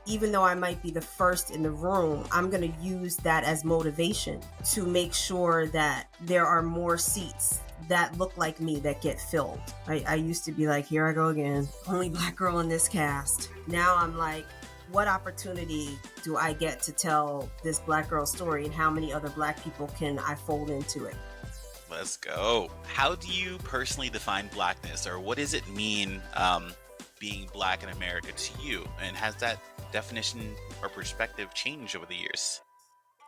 Even though I might be the first in the room, I'm going to use that as motivation to make sure that there are more seats that look like me that get filled. I used to be like, here I go again, only black girl in this cast. Now I'm like, what opportunity do I get to tell this black girl story, and how many other black people can I fold into it? Let's go. How do you personally define blackness, or what does it mean being black in America to you? And has that definition or perspective changed over the years?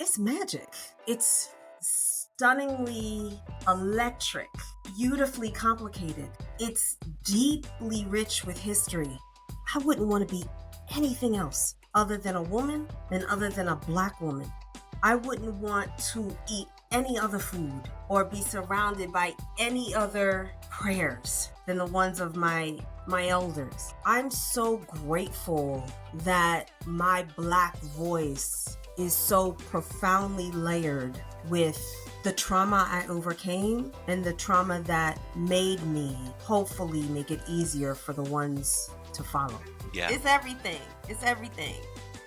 It's magic. It's stunningly electric, beautifully complicated. It's deeply rich with history. I wouldn't want to be anything else other than a woman and other than a black woman. I wouldn't want to eat any other food or be surrounded by any other prayers than the ones of my elders. I'm so grateful that my black voice is so profoundly layered with the trauma I overcame and the trauma that made me hopefully make it easier for the ones to follow. Yeah. It's everything. It's everything.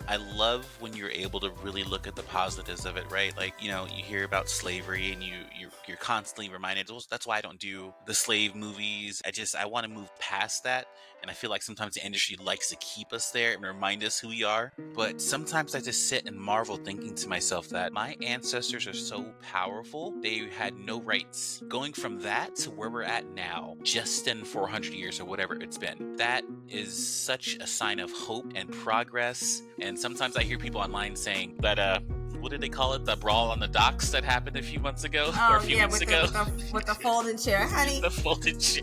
I love when you're able to really look at the positives of it, right? Like, you hear about slavery and you're constantly reminded. That's why I don't do the slave movies. I want to move past that. And I feel like sometimes the industry likes to keep us there and remind us who we are. But sometimes I just sit and marvel thinking to myself that my ancestors are so powerful, they had no rights. Going from that to where we're at now, just in 400 years or whatever it's been, that is such a sign of hope and progress. And sometimes I hear people online saying that, what did they call it? The brawl on the docks that happened a few months ago or a few weeks ago? With the folding chair, honey. The folding chair.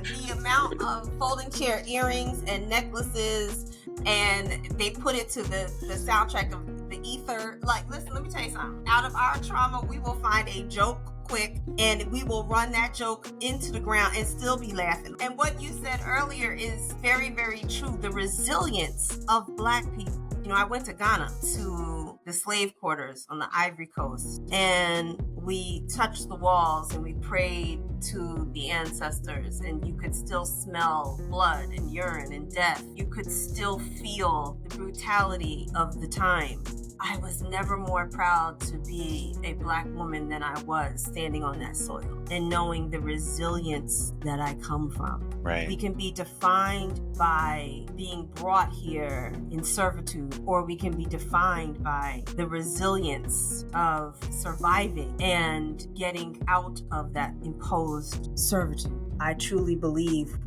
The amount of folding chair earrings and necklaces, and they put it to the soundtrack of the ether. Like, listen, let me tell you something. Out of our trauma, we will find a joke quick and we will run that joke into the ground and still be laughing. And what you said earlier is very, very true. The resilience of black people. I went to Ghana to the slave quarters on the Ivory Coast, and we touched the walls and we prayed to the ancestors, and you could still smell blood and urine and death. You could still feel the brutality of the time. I was never more proud to be a black woman than I was standing on that soil and knowing the resilience that I come from. Right. We can be defined by being brought here in servitude, or we can be defined by the resilience of surviving and getting out of that imposed servitude. I truly believe,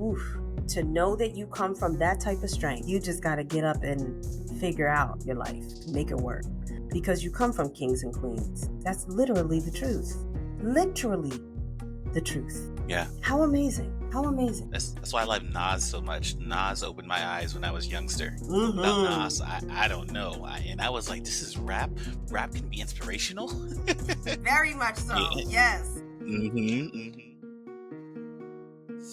to know that you come from that type of strength, you just got to get up and figure out your life, make it work, because you come from kings and queens. That's literally the truth. Literally the truth. Yeah. How amazing. How amazing. That's why I love Nas so much. Nas opened my eyes when I was youngster. Mm-hmm. Without Nas, I don't know. And I was like, this is rap? Rap can be inspirational? Very much so. Yeah. Yes. Mm-hmm.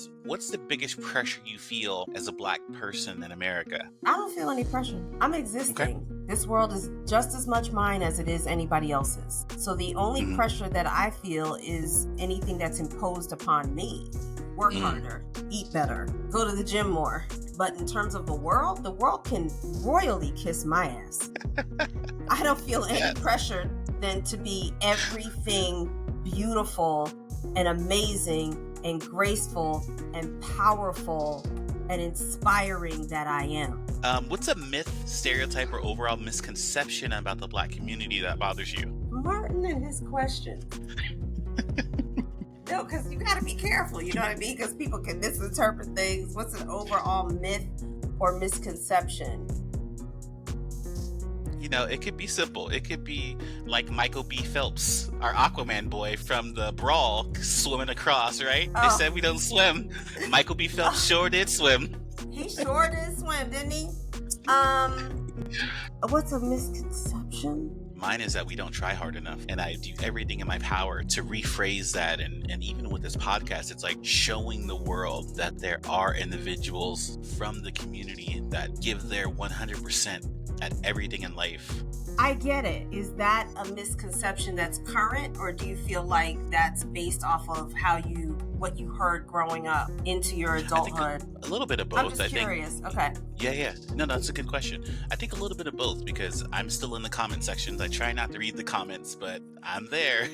is, what's the biggest pressure you feel as a Black person in America? I don't feel any pressure. I'm Okay. existing. This world is just as much mine as it is anybody else's. So the only Hmm. pressure that I feel is anything that's imposed upon me. Work Mm. harder, eat better, go to the gym more. But in terms of the world can royally kiss my ass. I don't feel any Yeah. pressure than to be everything beautiful and amazing and graceful and powerful and inspiring that I am. What's a myth, stereotype, or overall misconception about the Black community that bothers you? Martin and his question. No, because you got to be careful, you know what I mean? Because people can misinterpret things. What's an overall myth or misconception? It could be simple. It could be like Michael B. Phelps, our Aquaman boy from the Brawl, swimming across, right? They Oh, said we don't swim. Michael B. Phelps sure did swim. he sure did swim, didn't he? Um, what's a misconception? Mine is that we don't try hard enough. And I do everything in my power to rephrase that. And even with this podcast, it's like showing the world that there are individuals from the community that give their 100% at everything in life. I get it. Is that a misconception that's current, or do you feel like that's based off of what you heard growing up into your I think adulthood? a little bit of I'm both. just I think. curious. Okay. Yeah. No, that's a good question. I think a little bit of both because I'm still in the comment sections. I try not to read the comments, but I'm there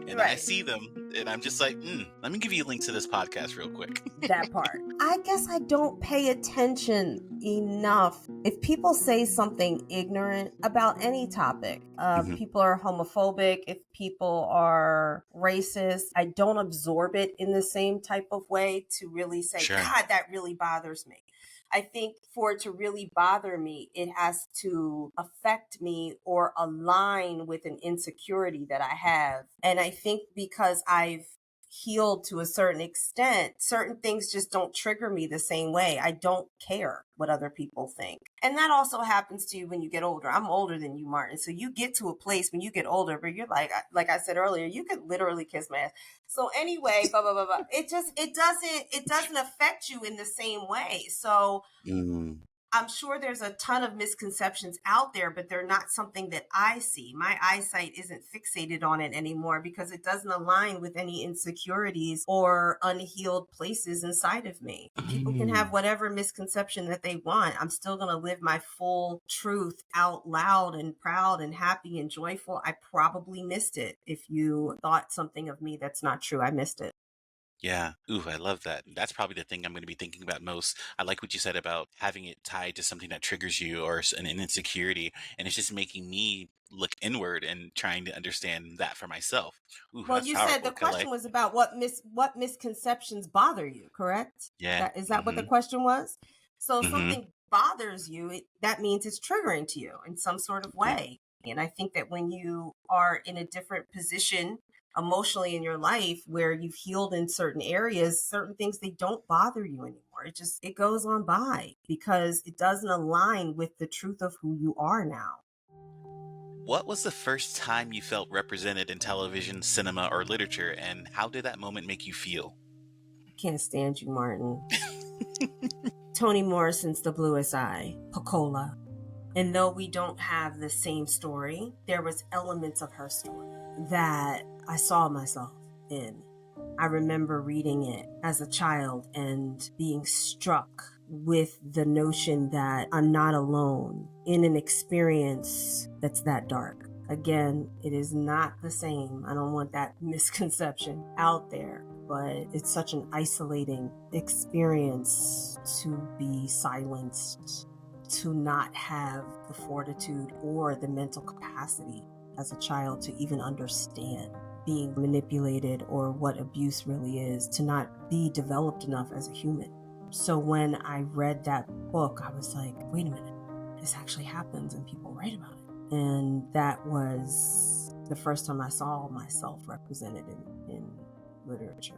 and I Right. see them and I'm just like, let me give you a link to this podcast real quick. That part. I guess I don't pay attention enough. If people say something ignorant about any topic, Mhm. people are homophobic, if people are racist, I don't absorb it in the same type of way to really say, Sure. God, that really bothers me. I think for it to really bother me, it has to affect me or align with an insecurity that I have. And I think because I've healed to a certain extent, certain things just don't trigger me the same way. I don't care what other people think. And that also happens to you when you get older. I'm older than you, Martin. So you get to a place when you get older where you're like I said earlier, you could literally kiss my ass. So anyway, blah, blah, blah, blah. It doesn't affect you in the same way. So Mm. I'm sure there's a ton of misconceptions out there, but they're not something that I see. My eyesight isn't fixated on it anymore because it doesn't align with any insecurities or unhealed places inside of me. People can have Mm. whatever misconception that they want. I'm still going to live my full truth out loud and proud and happy and joyful. I probably missed it. If you thought something of me that's not true, I missed it. Yeah. Ooh, I love that. That's probably the thing I'm going to be thinking about most. I like what you said about having it tied to something that triggers you or an insecurity. And it's just making me look inward and trying to understand that for myself. Ooh, Well, that's you said the powerful, Kelly. question was about what misconceptions bother you, correct? Yeah. That is that what the Mm-hmm. question was? So if Mm-hmm. something bothers you, that means it's triggering to you in some sort of Yeah. way. And I think that when you are in a different position emotionally in your life where you've healed in certain areas, certain things they don't bother you anymore. It goes on by because it doesn't align with the truth of who you are now. What was the first time you felt represented in television, cinema, or literature, and how did that moment make you feel? I can't stand you, Martin. Toni Morrison's The Bluest Eye, Pecola. And though we don't have the same story, there was elements of her story that I saw myself in. I remember reading it as a child and being struck with the notion that I'm not alone in an experience that's that dark. Again, it is not the same. I don't want that misconception out there, but it's such an isolating experience to be silenced, to not have the fortitude or the mental capacity as a child to even understand being manipulated or what abuse really is, to not be developed enough as a human. So when I read that book, I was like, wait a minute, this actually happens and people write about it. And that was the first time I saw myself represented in literature.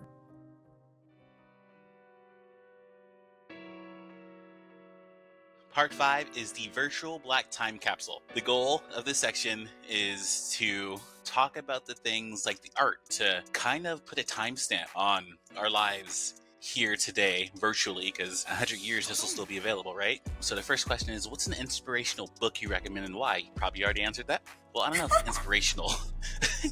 Part 5 is the virtual Black time capsule. The goal of this section is to talk about the things like the art to kind of put a timestamp on our lives here today virtually, because 100 years this will still be available, right? So the first question is, what's an inspirational book you recommend and why? You probably already answered that. Well, I don't know if inspirational.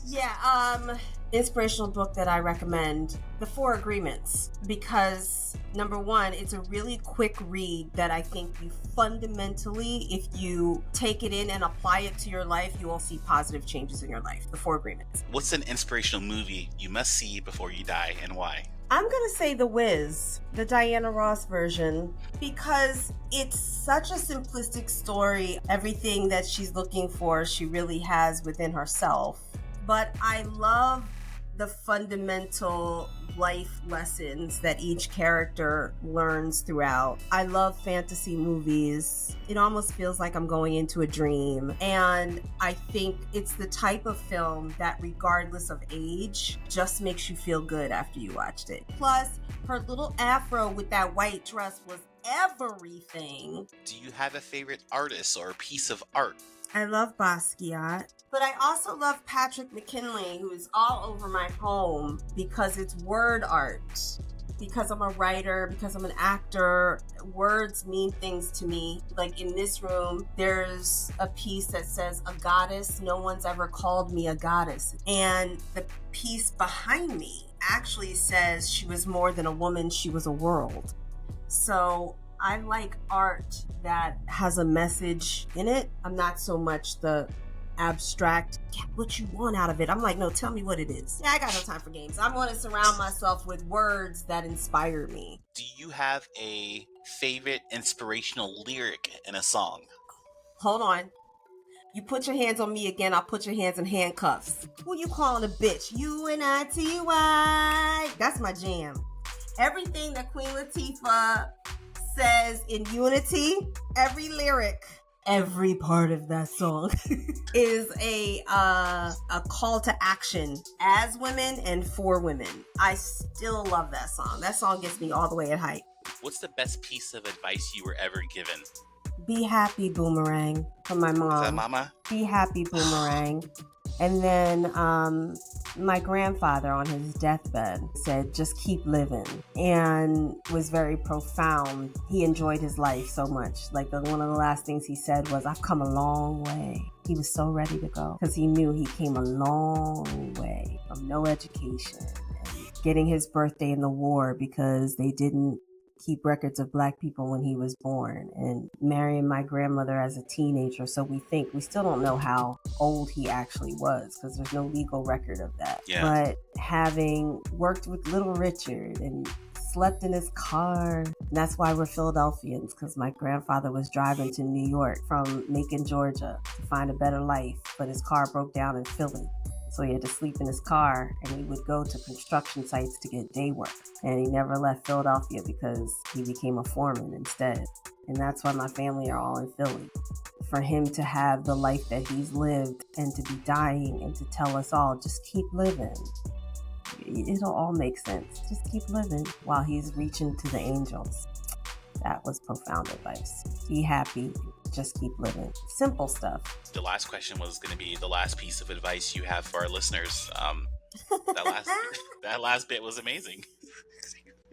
Yeah, inspirational book that I recommend, The Four Agreements, because number one, it's a really quick read that I think you fundamentally, if you take it in and apply it to your life, you will see positive changes in your life. The Four Agreements. What's an inspirational movie you must see before you die and why? I'm going to say The Wiz, the Diana Ross version, because it's such a simplistic story. Everything that she's looking for, she really has within herself. But I love the fundamental life lessons that each character learns throughout. I love fantasy movies. It almost feels like I'm going into a dream. And I think it's the type of film that, regardless of age, just makes you feel good after you watched it. Plus, her little afro with that white dress was everything. Do you have a favorite artist or a piece of art? I love Basquiat, but I also love Patrick McKinley, who is all over my home because it's word art. Because I'm a writer, because I'm an actor, words mean things to me. Like in this room, there's a piece that says, "A goddess, no one's ever called me a goddess." And the piece behind me actually says she was more than a woman, she was a world. So I like art that has a message in it. I'm not so much the abstract, get what you want out of it. I'm like, no, tell me what it is. Yeah, I got no time for games. I want to surround myself with words that inspire me. Do you have a favorite inspirational lyric in a song? Hold on. You put your hands on me again, I'll put your hands in handcuffs. Who you calling a bitch? UNITY. That's my jam. Everything that Queen Latifah says in Unity, every lyric, every part of that song is a call to action as women and for women. I still love that song. That song gets me all the way at height. What's the best piece of advice you were ever given? Be happy, Boomerang, from my mom. Is that mama? Be happy, Boomerang. And then my grandfather on his deathbed said, just keep living, and was very profound. He enjoyed his life so much. Like one of the last things he said was, I've come a long way. He was so ready to go because he knew he came a long way from no education and getting his birthday in the war because they didn't keep records of Black people when he was born, and marrying my grandmother as a teenager. So we still don't know how old he actually was because there's no legal record of that. Yeah. But having worked with Little Richard and slept in his car, and that's why we're Philadelphians, because my grandfather was driving to New York from Macon, Georgia to find a better life, but his car broke down in Philly. So he had to sleep in his car, and he would go to construction sites to get day work. And he never left Philadelphia because he became a foreman instead. And that's why my family are all in Philly. For him to have the life that he's lived and to be dying and to tell us all, just keep living. It'll all make sense. Just keep living while he's reaching to the angels. That was profound advice. Be happy. Just keep living. Simple stuff. The last question was going to be the last piece of advice you have for our listeners. That last bit was amazing.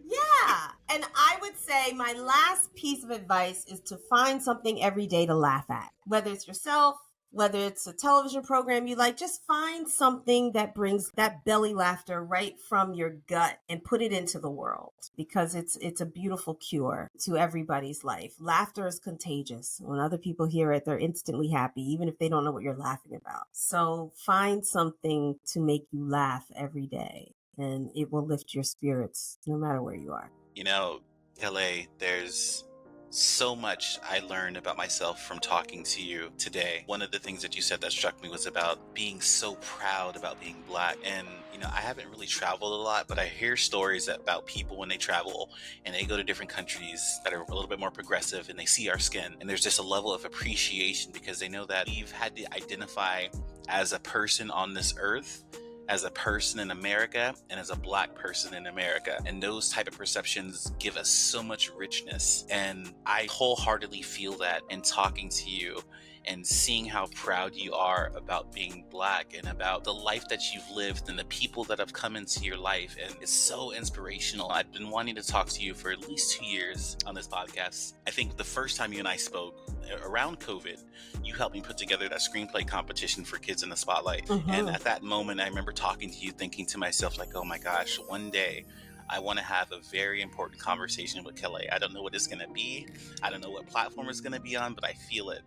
Yeah. And I would say my last piece of advice is to find something every day to laugh at. Whether it's yourself, whether it's a television program you like, just find something that brings that belly laughter right from your gut and put it into the world, because it's a beautiful cure to everybody's life. Laughter is contagious. When other people hear it, they're instantly happy, even if they don't know what you're laughing about. So find something to make you laugh every day, and it will lift your spirits no matter where you are. You know, Kellee, there's so much I learned about myself from talking to you today. One of the things that you said that struck me was about being so proud about being Black. And, you know, I haven't really traveled a lot, but I hear stories about people when they travel and they go to different countries that are a little bit more progressive and they see our skin. And there's just a level of appreciation because they know that we've had to identify as a person on this earth, as a person in America, and as a Black person in America. And those type of perceptions give us so much richness. And I wholeheartedly feel that in talking to you and seeing how proud you are about being Black and about the life that you've lived and the people that have come into your life. And it's so inspirational. I've been wanting to talk to you for at least 2 years on this podcast. I think the first time you and I spoke around COVID, you helped me put together that screenplay competition for Kids in the Spotlight. Mm-hmm. And at that moment, I remember talking to you, thinking to myself, like, oh my gosh, one day I want to have a very important conversation with Kellee. I don't know what it's going to be. I don't know what platform it's going to be on, but I feel it.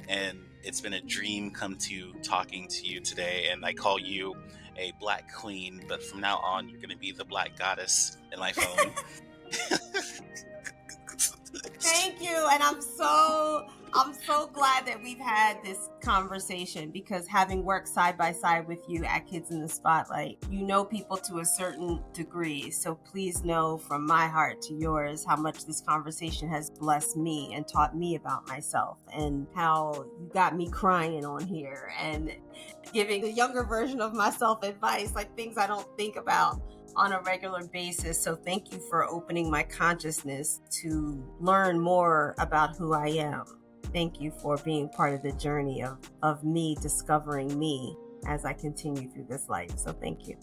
And it's been a dream come to talking to you today. And I call you a Black queen, but from now on, you're going to be the Black goddess in my phone. Thank you. And I'm so glad that we've had this conversation, because having worked side by side with you at Kids in the Spotlight, you know people to a certain degree. So please know from my heart to yours how much this conversation has blessed me and taught me about myself, and how you got me crying on here and giving the younger version of myself advice, like things I don't think about on a regular basis. So thank you for opening my consciousness to learn more about who I am. Thank you for being part of the journey of me discovering me as I continue through this life. So thank you.